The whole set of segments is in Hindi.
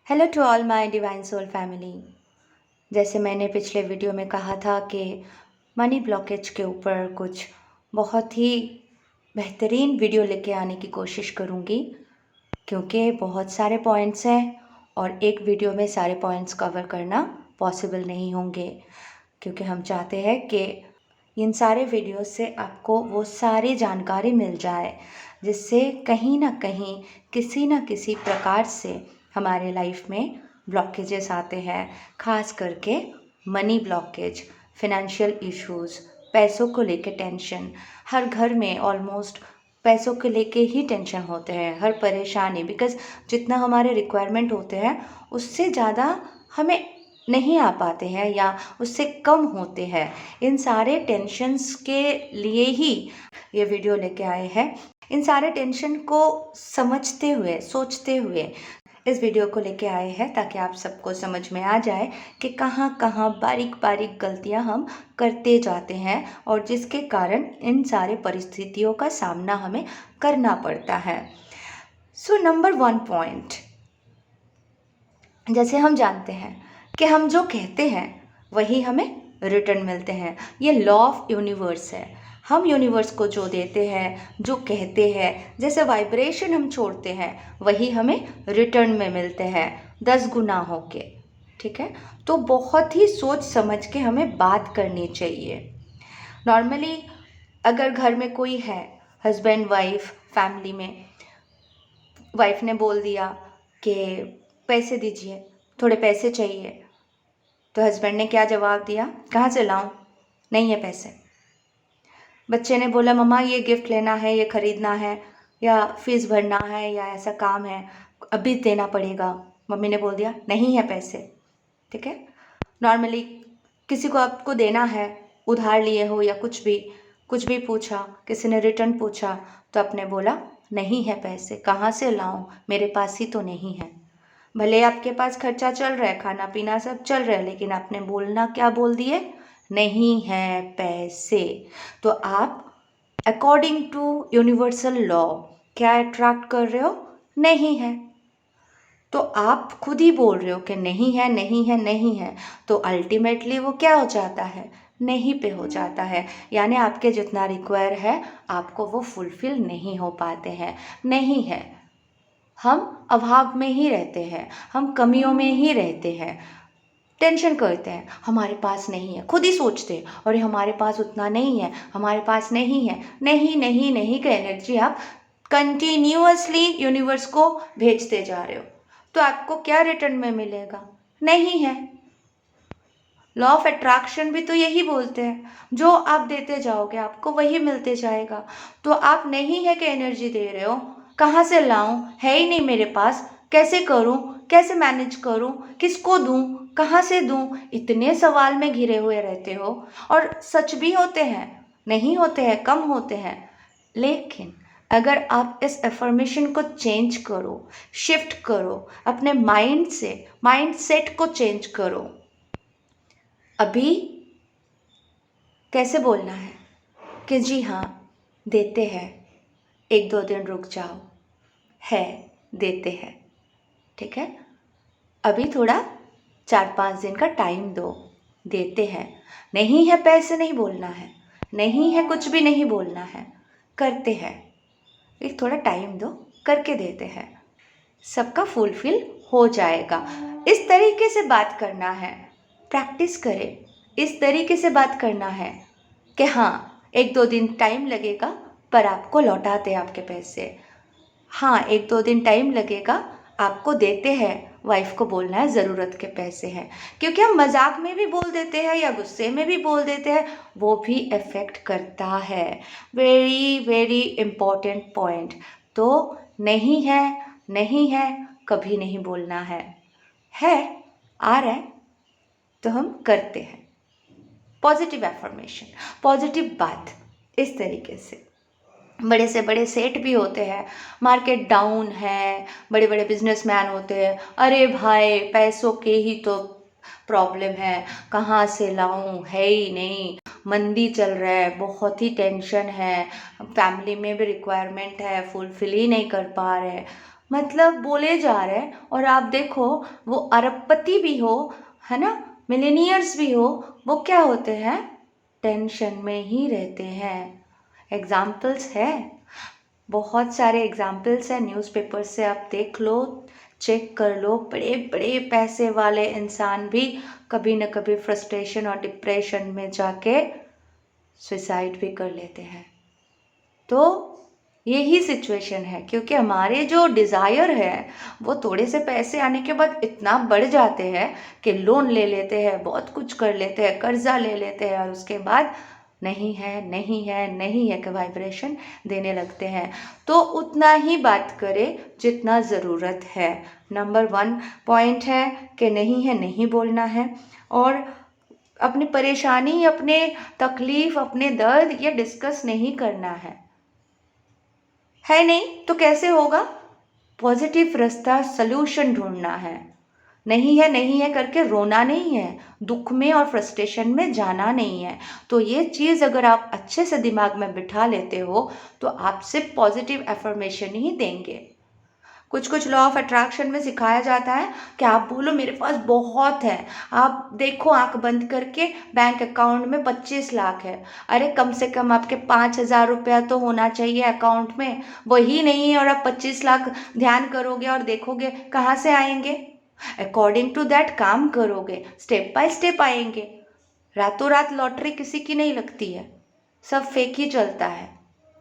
Hello to all my divine soul family. जैसे मैंने पिछले वीडियो में कहा था कि मनी ब्लॉकेज के ऊपर कुछ बहुत ही बेहतरीन वीडियो लेके आने की कोशिश करूँगी, क्योंकि बहुत सारे पॉइंट्स हैं और एक वीडियो में सारे पॉइंट्स कवर करना पॉसिबल नहीं होंगे, क्योंकि हम चाहते हैं कि इन सारे वीडियो से आपको वो सारी जानकारी मिल जाए जिससे कहीं ना कहीं किसी न किसी प्रकार से हमारे लाइफ में ब्लॉकेजेस आते हैं, खास करके मनी ब्लॉकेज, फिनेंशियल इश्यूज़, पैसों को लेके टेंशन। हर घर में ऑलमोस्ट पैसों को लेके ही टेंशन होते हैं, हर परेशानी, बिकॉज़ जितना हमारे रिक्वायरमेंट होते हैं उससे ज़्यादा हमें नहीं आ पाते हैं या उससे कम होते हैं। इन सारे टेंशन्स के लिए ही ये वीडियो लेके आए हैं। इन सारे टेंशन को समझते हुए, सोचते हुए इस वीडियो को लेके आए हैं, ताकि आप सबको समझ में आ जाए कि कहाँ कहाँ बारीक बारीक गलतियाँ हम करते जाते हैं और जिसके कारण इन सारे परिस्थितियों का सामना हमें करना पड़ता है। सो नंबर 1 पॉइंट, जैसे हम जानते हैं कि हम जो कहते हैं वही हमें रिटर्न मिलते हैं। ये लॉ ऑफ यूनिवर्स है। हम यूनिवर्स को जो देते हैं, जो कहते हैं, जैसे वाइब्रेशन हम छोड़ते हैं वही हमें रिटर्न में मिलते हैं 10 गुना होके। ठीक है, तो बहुत ही सोच समझ के हमें बात करनी चाहिए। नॉर्मली अगर घर में कोई है, हस्बैंड वाइफ, फैमिली में वाइफ ने बोल दिया कि पैसे दीजिए, थोड़े पैसे चाहिए, तो हस्बैंड ने क्या जवाब दिया? कहाँ से लाऊं, नहीं है पैसे। बच्चे ने बोला मम्मा ये गिफ्ट लेना है, ये खरीदना है, या फीस भरना है, या ऐसा काम है, अभी देना पड़ेगा। मम्मी ने बोल दिया नहीं है पैसे। ठीक है, नॉर्मली किसी को आपको देना है, उधार लिए हो या कुछ भी पूछा, किसी ने रिटर्न पूछा, तो आपने बोला नहीं है पैसे, कहाँ से लाऊं, मेरे पास ही तो नहीं है। भले आपके पास खर्चा चल रहा है, खाना पीना सब चल रहा है, लेकिन आपने बोलना क्या बोल दिए? नहीं है पैसे। तो आप अकॉर्डिंग टू यूनिवर्सल लॉ क्या अट्रैक्ट कर रहे हो? नहीं है। तो आप खुद ही बोल रहे हो कि नहीं है, नहीं है, नहीं है, तो अल्टीमेटली वो क्या हो जाता है? नहीं पे हो जाता है। यानी आपके जितना रिक्वायर है आपको वो फुलफिल नहीं हो पाते हैं। नहीं है, हम अभाव में ही रहते हैं, हम कमियों में ही रहते हैं, टेंशन करते हैं, हमारे पास नहीं है, खुद ही सोचते हैं और हमारे पास उतना नहीं है, हमारे पास नहीं है। नहीं नहीं नहीं का एनर्जी आप कंटिन्यूअसली यूनिवर्स को भेजते जा रहे हो, तो आपको क्या रिटर्न में मिलेगा? नहीं है। लॉ ऑफ अट्रैक्शन भी तो यही बोलते हैं, जो आप देते जाओगे आपको वही मिलते जाएगा। तो आप नहीं है कि एनर्जी दे रहे हो, कहाँ से लाऊं, है ही नहीं मेरे पास, कैसे करूं, कैसे मैनेज करूं, किसको दूं, कहाँ से दूं, इतने सवाल में घिरे हुए रहते हो। और सच भी होते हैं, नहीं होते हैं, कम होते हैं, लेकिन अगर आप इस एफर्मेशन को चेंज करो, शिफ्ट करो, अपने माइंड से, माइंड सेट को चेंज करो। अभी कैसे बोलना है कि जी हाँ देते हैं, 1-2 दिन रुक जाओ, है देते हैं। ठीक है, अभी थोड़ा 4-5 दिन का टाइम दो, देते हैं। नहीं है पैसे नहीं बोलना है, नहीं है कुछ भी नहीं बोलना है, करते हैं, एक थोड़ा टाइम दो, करके देते हैं, सबका फुलफिल हो जाएगा। इस तरीके से बात करना है, प्रैक्टिस करें, इस तरीके से बात करना है कि हाँ 1-2 दिन टाइम लगेगा पर आपको लौटाते आपके पैसे। हाँ 1-2 दिन टाइम लगेगा, आपको देते हैं। वाइफ को बोलना है ज़रूरत के पैसे हैं, क्योंकि हम मजाक में भी बोल देते हैं या गुस्से में भी बोल देते हैं, वो भी इफ़ेक्ट करता है। Very very important point. तो नहीं है, नहीं है कभी नहीं बोलना है आ रहा है तो हम करते हैं। पॉजिटिव एफर्मेशन, पॉजिटिव बात, इस तरीके से। बड़े से बड़े सेठ भी होते हैं, मार्केट डाउन है, बड़े बड़े बिजनेसमैन होते हैं, अरे भाई पैसों के ही तो प्रॉब्लम है, कहाँ से लाऊं, है ही नहीं, मंदी चल रहा है, बहुत ही टेंशन है, फैमिली में भी रिक्वायरमेंट है, फुलफिल ही नहीं कर पा रहे, मतलब बोले जा रहे हैं। और आप देखो, वो अरबपति भी हो, है ना, मिलेनियर्स भी हो, वो क्या होते हैं, टेंशन में ही रहते हैं। एग्जाम्पल्स है, बहुत सारे एग्जाम्पल्स हैं, न्यूज़पेपर से आप देख लो, चेक कर लो। बड़े बड़े पैसे वाले इंसान भी कभी न कभी फ्रस्ट्रेशन और डिप्रेशन में जाके सुसाइड भी कर लेते हैं। तो यही सिचुएशन है, क्योंकि हमारे जो डिज़ायर है वो थोड़े से पैसे आने के बाद इतना बढ़ जाते हैं कि लोन ले लेते हैं, बहुत कुछ कर लेते हैं, कर्जा ले लेते हैं, और उसके बाद नहीं है नहीं है नहीं है कि वाइब्रेशन देने लगते हैं। तो उतना ही बात करें जितना ज़रूरत है। नंबर 1 पॉइंट है कि नहीं है नहीं बोलना है, और अपनी परेशानी, अपने तकलीफ़, अपने दर्द ये डिस्कस नहीं करना है नहीं तो कैसे होगा। पॉजिटिव रास्ता, सल्यूशन ढूंढना है। नहीं है करके रोना नहीं है, दुख में और फ्रस्ट्रेशन में जाना नहीं है। तो ये चीज़ अगर आप अच्छे से दिमाग में बिठा लेते हो तो आप सिर्फ पॉजिटिव एफर्मेशन ही देंगे। कुछ कुछ लॉ ऑफ अट्रैक्शन में सिखाया जाता है कि आप बोलो मेरे पास बहुत है। आप देखो आंख बंद करके बैंक अकाउंट में 25 लाख है। अरे कम से कम आपके 5,000 रुपया तो होना चाहिए अकाउंट में, वही नहीं है और आप 25 लाख ध्यान करोगे और देखोगे कहाँ से आएंगे। अकॉर्डिंग टू दैट काम करोगे, स्टेप बाय स्टेप आएंगे। रातों रात लॉटरी किसी की नहीं लगती है, सब फेक ही चलता है।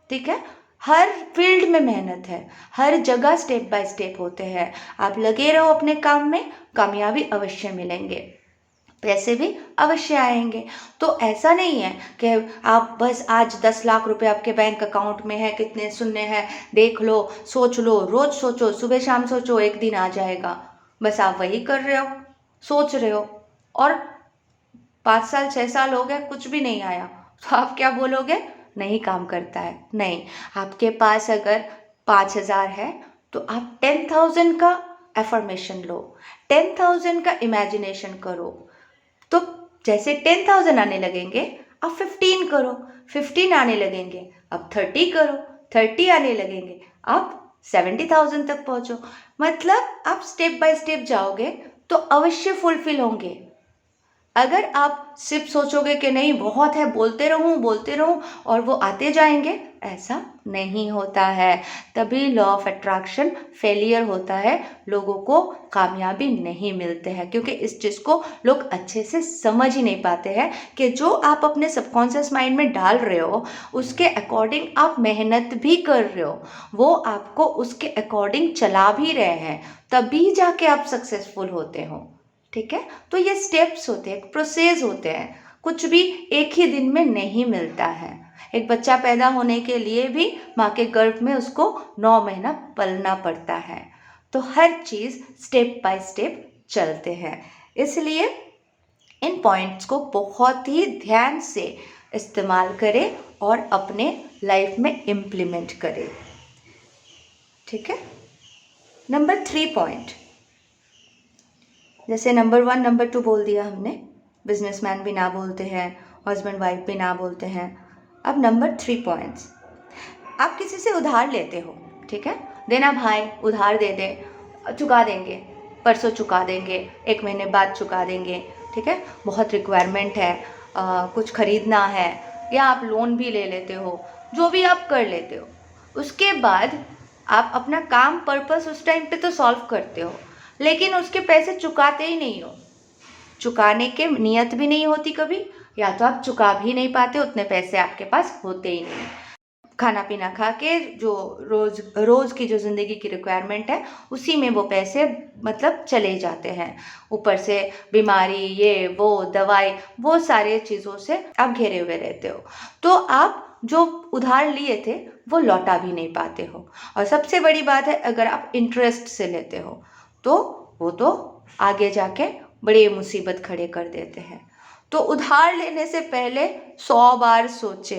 ठीक है, हर फील्ड में मेहनत है, हर जगह स्टेप बाय स्टेप होते हैं। आप लगे रहो अपने काम में, कामयाबी अवश्य मिलेंगे, पैसे भी अवश्य आएंगे। तो ऐसा नहीं है कि आप बस आज 10 लाख रुपए आपके बैंक अकाउंट में है, कितने शून्य है देख लो, सोच लो, रोज सोचो, सुबह शाम सोचो, एक दिन आ जाएगा। बस आप वही कर रहे हो, सोच रहे हो, और 5 साल 6 साल हो गए कुछ भी नहीं आया, तो आप क्या बोलोगे, नहीं काम करता है। नहीं, आपके पास अगर 5,000 है तो आप 10,000 का एफर्मेशन लो, 10,000 का इमेजिनेशन करो। तो जैसे 10,000 आने लगेंगे अब 15 करो, 15 आने लगेंगे अब 30 करो, 30 आने लगेंगे अब 70,000 तक पहुंचो। मतलब आप स्टेप बाय स्टेप जाओगे तो अवश्य फुलफिल होंगे। अगर आप सिर्फ सोचोगे कि नहीं बहुत है, बोलते रहूं और वो आते जाएंगे, ऐसा नहीं होता है। तभी लॉ ऑफ अट्रैक्शन फेलियर होता है, लोगों को कामयाबी नहीं मिलते हैं, क्योंकि इस चीज़ को लोग अच्छे से समझ ही नहीं पाते हैं कि जो आप अपने सबकॉन्शियस माइंड में डाल रहे हो उसके अकॉर्डिंग आप मेहनत भी कर रहे हो, वो आपको उसके अकॉर्डिंग चला भी रहे हैं, तभी जाके आप सक्सेसफुल होते हो। ठीक है, तो ये स्टेप्स होते हैं, प्रोसेस होते हैं, कुछ भी एक ही दिन में नहीं मिलता है। एक बच्चा पैदा होने के लिए भी माँ के गर्भ में उसको 9 महीना पलना पड़ता है। तो हर चीज़ स्टेप बाय स्टेप चलते हैं, इसलिए इन पॉइंट्स को बहुत ही ध्यान से इस्तेमाल करें और अपने लाइफ में इम्प्लीमेंट करें। ठीक है, नंबर 3 पॉइंट, जैसे नंबर 1 नंबर 2 बोल दिया हमने, बिजनेसमैन भी ना बोलते हैं, हस्बैंड वाइफ भी ना बोलते हैं। अब नंबर 3 पॉइंट्स, आप किसी से उधार लेते हो, ठीक है, देना भाई उधार दे दे, चुका देंगे, परसों चुका देंगे, 1 महीने बाद चुका देंगे। ठीक है, बहुत रिक्वायरमेंट है, कुछ खरीदना है, या आप लोन भी ले लेते हो, जो भी आप कर लेते हो। उसके बाद आप अपना काम पर्पस उस टाइम पे तो सॉल्व करते हो, लेकिन उसके पैसे चुकाते ही नहीं हो, चुकाने के नियत भी नहीं होती कभी, या तो आप चुका भी नहीं पाते, उतने पैसे आपके पास होते ही नहीं। खाना पीना खा के जो रोज़ की जो ज़िंदगी की रिक्वायरमेंट है उसी में वो पैसे मतलब चले जाते हैं, ऊपर से बीमारी, ये वो दवाई, वो सारे चीज़ों से आप घिरे हुए रहते हो। तो आप जो उधार लिए थे वो लौटा भी नहीं पाते हो, और सबसे बड़ी बात है अगर आप इंटरेस्ट से लेते हो तो वो तो आगे जाके बड़ी मुसीबत खड़े कर देते हैं। तो उधार लेने से पहले 100 बार सोचे,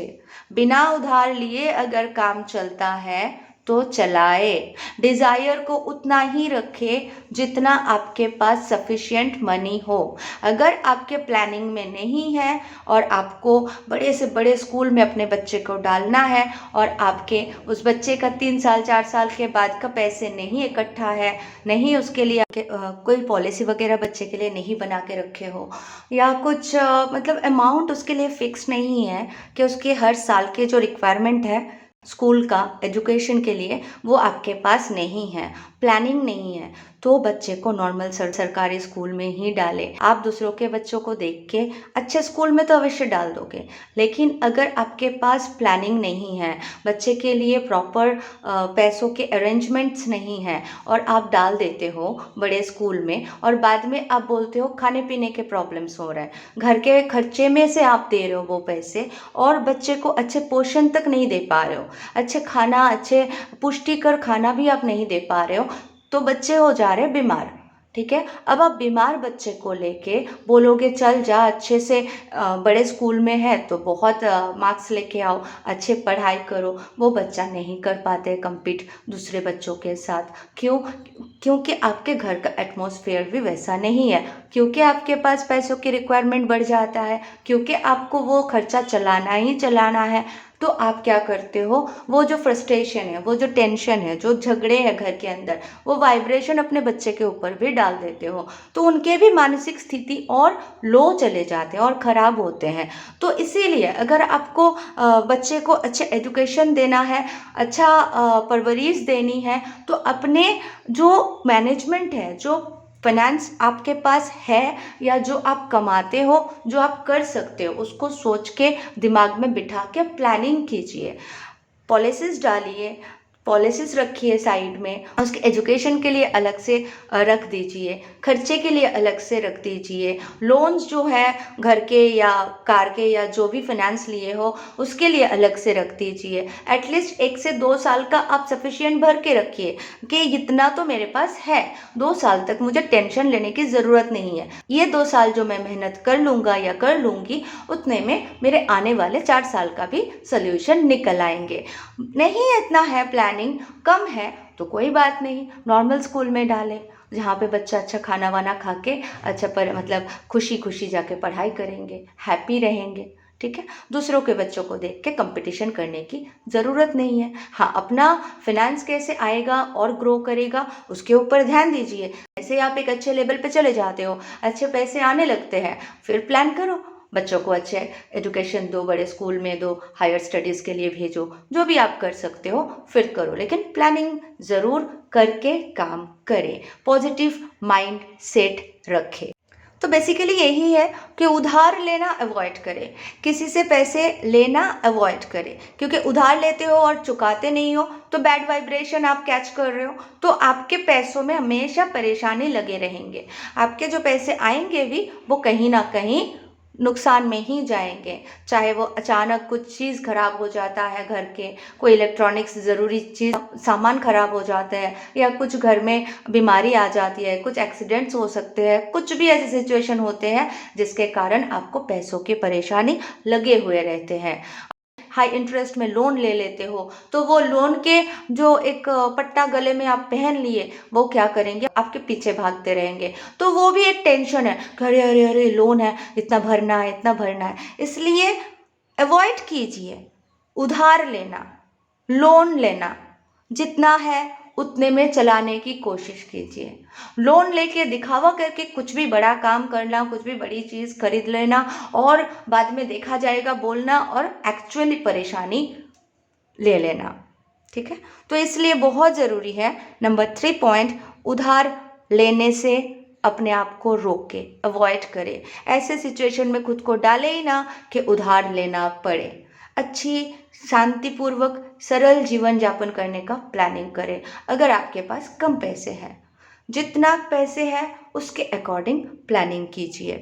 बिना उधार लिए अगर काम चलता है तो चलाए। डिज़ायर को उतना ही रखे जितना आपके पास सफिशिएंट मनी हो। अगर आपके प्लानिंग में नहीं है और आपको बड़े से बड़े स्कूल में अपने बच्चे को डालना है और आपके उस बच्चे का 3 साल 4 साल के बाद का पैसे नहीं इकट्ठा है, नहीं उसके लिए कोई पॉलिसी वगैरह बच्चे के लिए नहीं बना के रखे हो, या कुछ मतलब अमाउंट उसके लिए फिक्स नहीं है कि उसके हर साल के जो रिक्वायरमेंट है स्कूल का एजुकेशन के लिए वो आपके पास नहीं है, प्लानिंग नहीं है, तो बच्चे को नॉर्मल सरकारी स्कूल में ही डालें। आप दूसरों के बच्चों को देख के अच्छे स्कूल में तो अवश्य डाल दोगे, लेकिन अगर आपके पास प्लानिंग नहीं है, बच्चे के लिए प्रॉपर पैसों के अरेंजमेंट्स नहीं है और आप डाल देते हो बड़े स्कूल में और बाद में आप बोलते हो खाने पीने के प्रॉब्लम्स हो रहे हैं, घर के खर्चे में से आप दे रहे हो वो पैसे और बच्चे को अच्छे पोषण तक नहीं दे पा रहे हो, अच्छे खाना, अच्छे पुष्टिकर खाना भी आप नहीं दे पा रहे हो, तो बच्चे हो जा रहे बीमार। ठीक है, अब आप बीमार बच्चे को लेके बोलोगे चल जा अच्छे से बड़े स्कूल में है तो बहुत मार्क्स लेके आओ, अच्छे पढ़ाई करो, वो बच्चा नहीं कर पाते कम्पीट दूसरे बच्चों के साथ। क्यों? क्योंकि आपके घर का एटमॉस्फेयर भी वैसा नहीं है, क्योंकि आपके पास पैसों की रिक्वायरमेंट बढ़ जाता है, क्योंकि आपको वो खर्चा चलाना ही चलाना है, तो आप क्या करते हो, वो जो फ्रस्ट्रेशन है, वो जो टेंशन है, जो झगड़े हैं घर के अंदर, वो वाइब्रेशन अपने बच्चे के ऊपर भी डाल देते हो, तो उनके भी मानसिक स्थिति और लो चले जाते हैं और ख़राब होते हैं। तो इसीलिए अगर आपको बच्चे को अच्छे एजुकेशन देना है, अच्छा परवरिश देनी है, तो अपने जो मैनेजमेंट है, जो फाइनेंस आपके पास है या जो आप कमाते हो, जो आप कर सकते हो, उसको सोच के दिमाग में बिठा के प्लानिंग कीजिए, पॉलिसीज डालिए, पॉलिसीज रखिए साइड में, उसके एजुकेशन के लिए अलग से रख दीजिए, खर्चे के लिए अलग से रख दीजिए, लोन्स जो है घर के या कार के या जो भी फाइनेंस लिए हो उसके लिए अलग से रख दीजिए। एटलीस्ट 1 से 2 साल का आप सफिशिएंट भर के रखिए कि इतना तो मेरे पास है, 2 साल तक मुझे टेंशन लेने की ज़रूरत नहीं है, ये 2 साल जो मैं मेहनत कर लूँगा या कर लूँगी उतने में मेरे आने वाले 4 साल का भी सोल्यूशन निकल आएंगे। नहीं इतना है, प्लानिंग कम है तो कोई बात नहीं, नॉर्मल स्कूल में डालें जहाँ पे बच्चा अच्छा खाना वाना खा के अच्छा पर मतलब खुशी खुशी जाके पढ़ाई करेंगे, हैप्पी रहेंगे। ठीक है, दूसरों के बच्चों को देख के कंपटीशन करने की ज़रूरत नहीं है। हाँ, अपना फिनेंस कैसे आएगा और ग्रो करेगा उसके ऊपर ध्यान दीजिए। ऐसे आप एक अच्छे लेवल पे चले जाते हो, अच्छे पैसे आने लगते हैं, फिर प्लान करो, बच्चों को अच्छे एजुकेशन दो, बड़े स्कूल में दो, हायर स्टडीज़ के लिए भेजो, जो भी आप कर सकते हो फिर करो, लेकिन प्लानिंग ज़रूर करके काम करें, पॉजिटिव माइंड सेट रखें। तो बेसिकली यही है कि उधार लेना अवॉइड करें, किसी से पैसे लेना अवॉइड करें, क्योंकि उधार लेते हो और चुकाते नहीं हो तो बैड वाइब्रेशन आप कैच कर रहे हो, तो आपके पैसों में हमेशा परेशानी लगे रहेंगे, आपके जो पैसे आएंगे भी वो कहीं ना कहीं नुकसान में ही जाएंगे। चाहे वो अचानक कुछ चीज़ खराब हो जाता है, घर के कोई इलेक्ट्रॉनिक्स ज़रूरी चीज़ सामान खराब हो जाता है, या कुछ घर में बीमारी आ जाती है, कुछ एक्सीडेंट्स हो सकते हैं, कुछ भी ऐसे सिचुएशन होते हैं जिसके कारण आपको पैसों की परेशानी लगे हुए रहते हैं। हाई इंटरेस्ट में लोन ले लेते हो तो वो लोन के जो एक पट्टा गले में आप पहन लिए वो क्या करेंगे, आपके पीछे भागते रहेंगे, तो वो भी एक टेंशन है, अरे अरे अरे लोन है, इतना भरना है, इतना भरना है। इसलिए अवॉइड कीजिए उधार लेना, लोन लेना, जितना है उतने में चलाने की कोशिश कीजिए। लोन लेके दिखावा करके कुछ भी बड़ा काम करना, कुछ भी बड़ी चीज़ खरीद लेना और बाद में देखा जाएगा बोलना और एक्चुअली परेशानी ले लेना। ठीक है, तो इसलिए बहुत ज़रूरी है नंबर 3 पॉइंट, उधार लेने से अपने आप को रोके, अवॉइड करें, ऐसे सिचुएशन में खुद को डाले ही ना कि उधार लेना पड़े। अच्छी शांतिपूर्वक सरल जीवन यापन करने का प्लानिंग करें। अगर आपके पास कम पैसे हैं, जितना पैसे है उसके अकॉर्डिंग प्लानिंग कीजिए।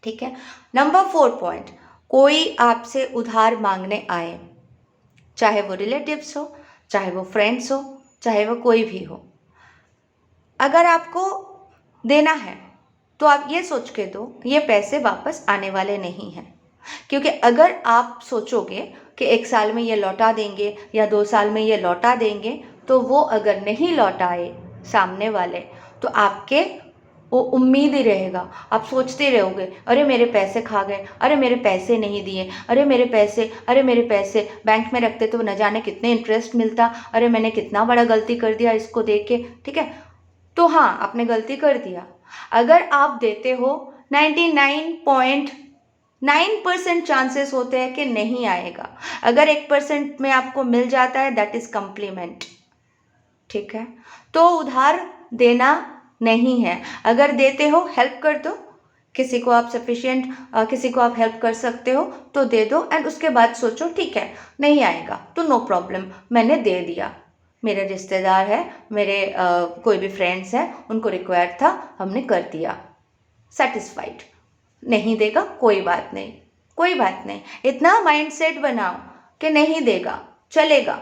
ठीक है, नंबर 4 पॉइंट, कोई आपसे उधार मांगने आए, चाहे वो रिलेटिव्स हो, चाहे वो फ्रेंड्स हो, चाहे वो कोई भी हो, अगर आपको देना है तो आप ये सोच के दो ये पैसे वापस आने वाले नहीं हैं, क्योंकि अगर आप सोचोगे कि 1 साल में ये लौटा देंगे या 2 साल में ये लौटा देंगे, तो वो अगर नहीं लौटाए सामने वाले, तो आपके वो उम्मीद ही रहेगा। आप सोचते रहोगे, अरे मेरे पैसे खा गए, अरे मेरे पैसे नहीं दिए, अरे मेरे पैसे, अरे मेरे पैसे बैंक में रखते तो न जाने कितने इंटरेस्ट मिलता, अरे मैंने कितना बड़ा गलती कर दिया इसको देख के। ठीक है, तो हाँ, आपने गलती कर दिया। अगर आप देते हो 99.9% चांसेस होते हैं कि नहीं आएगा। अगर 1% में आपको मिल जाता है, दैट इज कम्प्लीमेंट। ठीक है, तो उधार देना नहीं है। अगर देते हो, हेल्प कर दो, किसी को आप किसी को आप हेल्प कर सकते हो तो दे दो, एंड उसके बाद सोचो ठीक है नहीं आएगा तो नो प्रॉब्लम, मैंने दे दिया। मेरे रिश्तेदार है, मेरे कोई भी फ्रेंड्स हैं, उनको रिक्वायर्ड था, हमने कर दिया, सेटिस्फाइड। नहीं देगा कोई बात नहीं, कोई बात नहीं। इतना माइंडसेट बनाओ कि नहीं देगा चलेगा,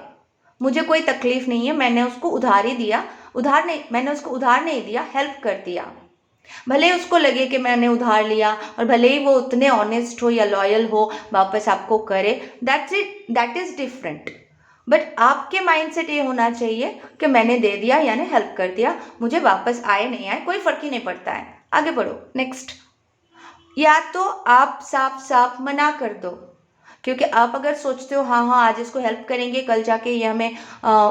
मुझे कोई तकलीफ नहीं है, मैंने उसको उधार ही दिया, मैंने उसको उधार नहीं दिया, हेल्प कर दिया। भले उसको लगे कि मैंने उधार लिया, और भले ही वो उतने ऑनेस्ट हो या लॉयल हो, वापस आपको करे, दैट इज डिफरेंट। बट आपके माइंडसेट ये होना चाहिए कि मैंने दे दिया यानी हेल्प कर दिया, मुझे वापस आए नहीं आए कोई फर्क ही नहीं पड़ता है, आगे बढ़ो नेक्स्ट। या तो आप साफ साफ मना कर दो, क्योंकि आप अगर सोचते हो हाँ हाँ आज इसको हेल्प करेंगे, कल जाके ये हमें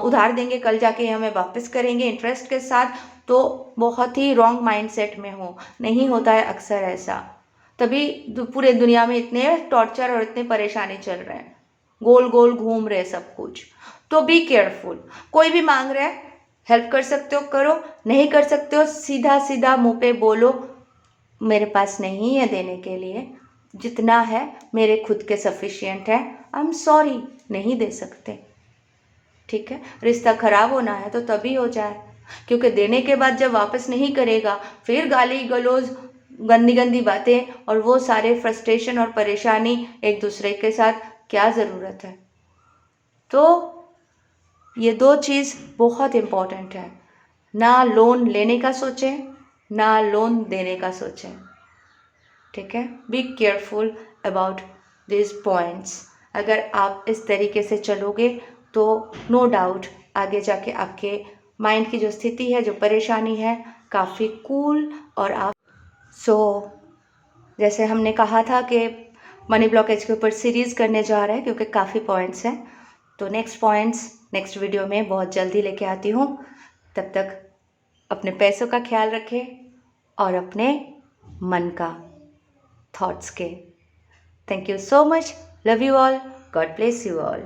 उधार देंगे, कल जाके ये हमें वापस करेंगे इंटरेस्ट के साथ, तो बहुत ही रॉन्ग माइंडसेट में हो। नहीं होता है अक्सर ऐसा, तभी पूरे दुनिया में इतने टॉर्चर और इतने परेशानी चल रहे हैं, गोल गोल घूम रहे सब कुछ। तो बी केयरफुल। कोई भी मांग रहा है, हेल्प कर सकते हो करो, नहीं कर सकते हो सीधा सीधा मुंह पे बोलो, मेरे पास नहीं है देने के लिए, जितना है मेरे खुद के सफिशिएंट है, आई एम सॉरी, नहीं दे सकते। ठीक है, रिश्ता खराब होना है तो तभी हो जाए, क्योंकि देने के बाद जब वापस नहीं करेगा, फिर गाली गलौज, गंदी गंदी बातें, और वो सारे फ्रस्ट्रेशन और परेशानी एक दूसरे के साथ, क्या ज़रूरत है। तो ये 2 चीज़ बहुत इम्पॉर्टेंट है, ना लोन लेने का सोचें, ना लोन देने का सोचें। ठीक है, be careful about this points. अगर आप इस तरीके से चलोगे तो नो डाउट आगे जाके आपके माइंड की जो स्थिति है, जो परेशानी है, काफ़ी कूल, और आप जैसे हमने कहा था कि मनी ब्लॉकेज के ऊपर सीरीज़ करने जा रहे हैं, क्योंकि काफ़ी पॉइंट्स हैं, तो नेक्स्ट वीडियो में बहुत जल्दी लेके आती हूँ। तब तक अपने पैसों का ख्याल रखें और अपने मन का, थॉट्स के। Thank you so much, love you all, God bless you all.